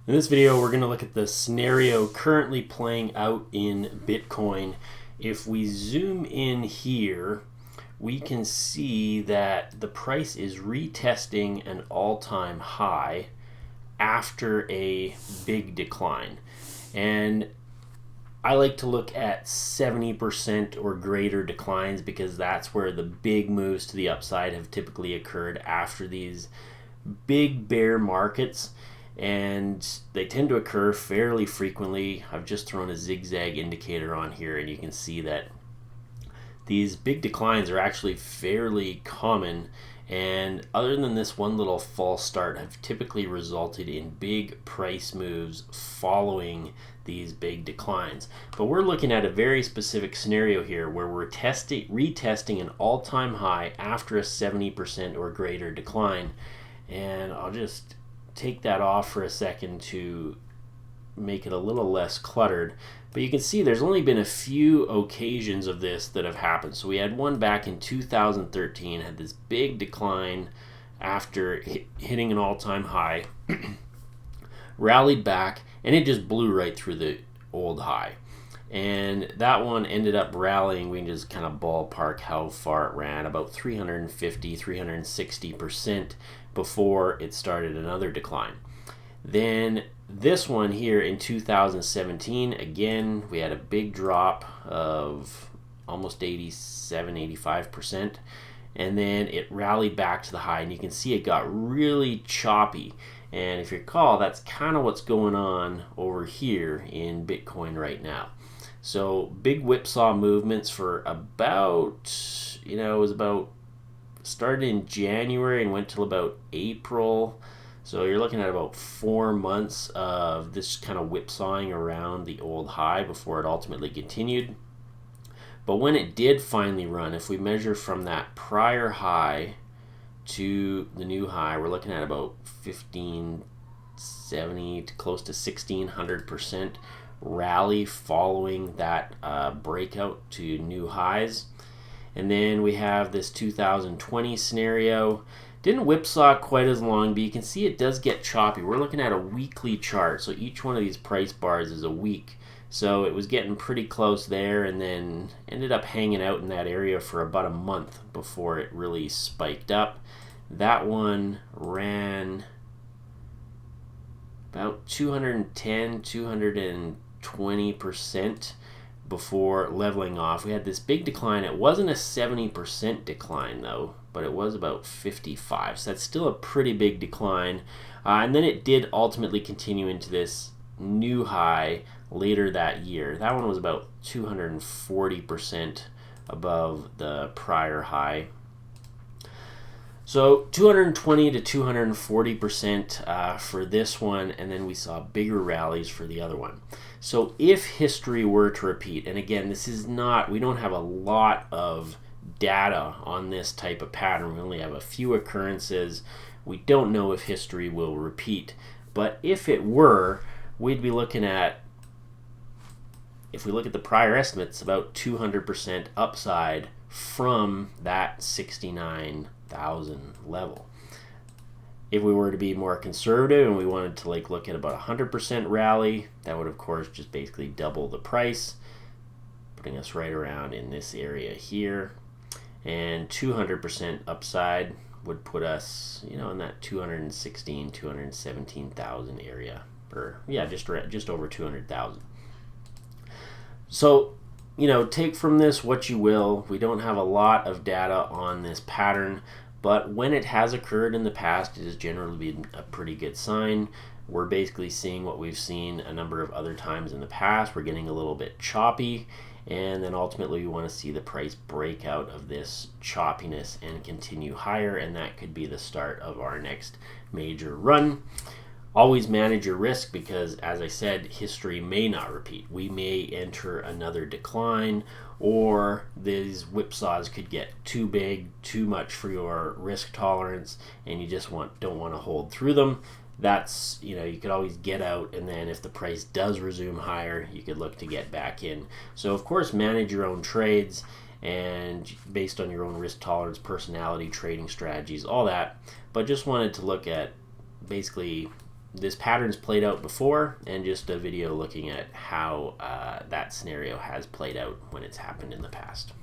In this video, we're going to look at the scenario currently playing out in Bitcoin. If we zoom in here, we can see that the price is retesting an all-time high after a big decline. And I like to look at 70% or greater declines because that's where the big moves to the upside have typically occurred after these big bear markets, and they tend to occur fairly frequently. I've just thrown a zigzag indicator on here, and you can see that these big declines are actually fairly common, and other than this one little false start, have typically resulted in big price moves following these big declines. But we're looking at a very specific scenario here where we're retesting an all-time high after a 70% or greater decline. And I'll just take that off for a second to make it a little less cluttered. But you can see there's only been a few occasions of this that have happened. So we had one back in 2013, had this big decline after hitting an all-time high, rallied back, and it just blew right through the old high. And that one ended up rallying. We can just kind of ballpark how far it ran, about 350, 360% before it started another decline. Then this one here in 2017, again, we had a big drop of almost 87, 85%. And then it rallied back to the high, and you can see it got really choppy. And if you recall, that's kind of what's going on over here in Bitcoin right now. So big whipsaw movements for about, it was about, started in January and went till about April. So you're looking at about 4 months of this kind of whipsawing around the old high before it ultimately continued. But when it did finally run, if we measure from that prior high to the new high, we're looking at about 1570 to close to 1600% rally following that breakout to new highs. And then we have this 2020 scenario. Didn't whipsaw quite as long, but you can see it does get choppy. We're looking at a weekly chart, so each one of these price bars is a week. So it was getting pretty close there, and then ended up hanging out in that area for about a month before it really spiked up. That one ran about 210, 220% before leveling off. We had this big decline. It wasn't a 70% decline though, but it was about 55. So that's still a pretty big decline. And then it did ultimately continue into this new high later that year. That one was about 240% above the prior high. So 220 to 240% for this one, and then we saw bigger rallies for the other one. So if history were to repeat, and again, this is not, we don't have a lot of data on this type of pattern. We only have a few occurrences. We don't know if history will repeat. But if it were, we'd be looking at, if we look at the prior estimates, about 200% upside from that 69,000 level. If we were to be more conservative and we wanted to look at about 100% rally, that would of course just basically double the price, putting us right around in this area here. And 200% upside would put us, in that 216, 217,000 area, or just over 200,000. So, take from this what you will. We don't have a lot of data on this pattern, but when it has occurred in the past, it has generally been a pretty good sign. We're basically seeing what we've seen a number of other times in the past. We're getting a little bit choppy, and then ultimately we want to see the price break out of this choppiness and continue higher, and that could be the start of our next major run. Always manage your risk because, as I said, history may not repeat. We may enter another decline, or these whipsaws could get too big, too much for your risk tolerance, and you just don't want to hold through them. That's, you could always get out, and then if the price does resume higher, you could look to get back in. So, of course, manage your own trades, and based on your own risk tolerance, personality, trading strategies, all that. But just wanted to look at basically this pattern's played out before, and just a video looking at how that scenario has played out when it's happened in the past.